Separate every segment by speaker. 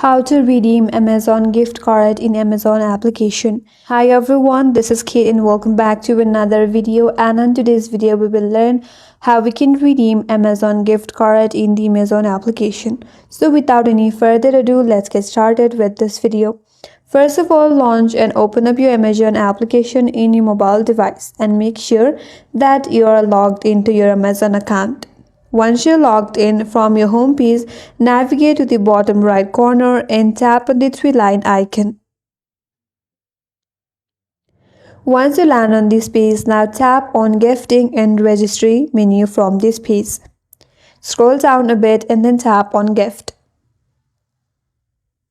Speaker 1: How to redeem Amazon gift card in Amazon application. Hi everyone, this is Kate and welcome back to another video, and in today's video we will learn how we can redeem Amazon gift card in the Amazon application. So without any further ado, let's get started with this video. First of all, launch and open up your Amazon application in your mobile device and make sure that you are logged into your Amazon account. Once you're logged in from your home page, navigate to the bottom right corner and tap on the three-line icon. Once you land on this page, now tap on Gifting and Registry menu from this page. Scroll down a bit and then tap on Gift.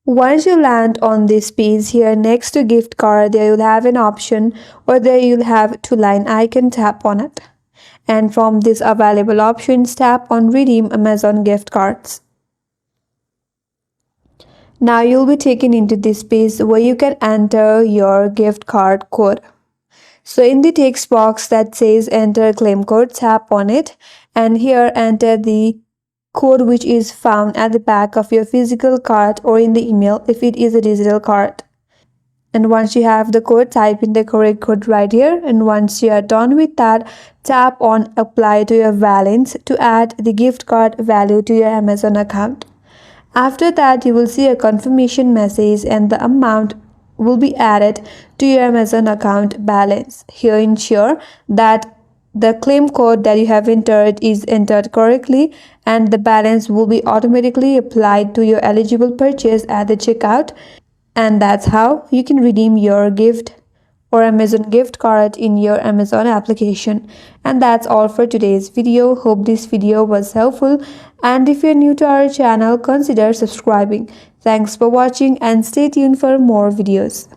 Speaker 1: Once you land on this page, here next to gift card, there you'll have an option, or there you'll have two-line icon. Tap on it. And from this available options, tap on Redeem Amazon Gift Cards. Now you'll be taken into this page where you can enter your gift card code. So in the text box that says enter claim code, tap on it, and here enter the code which is found at the back of your physical card or in the email if it is a digital card. And once you have the code, type in the correct code right here, and once you are done with that, tap on apply to your balance to add the gift card value to your Amazon account. After that, you will see a confirmation message and the amount will be added to your Amazon account balance. Here ensure that the claim code that you have entered is entered correctly, and the balance will be automatically applied to your eligible purchase at the checkout. And that's how you can redeem your gift or Amazon gift card in your Amazon application. And that's all for today's video. Hope this video was helpful, and if you're new to our channel, consider subscribing. Thanks for watching and stay tuned for more videos.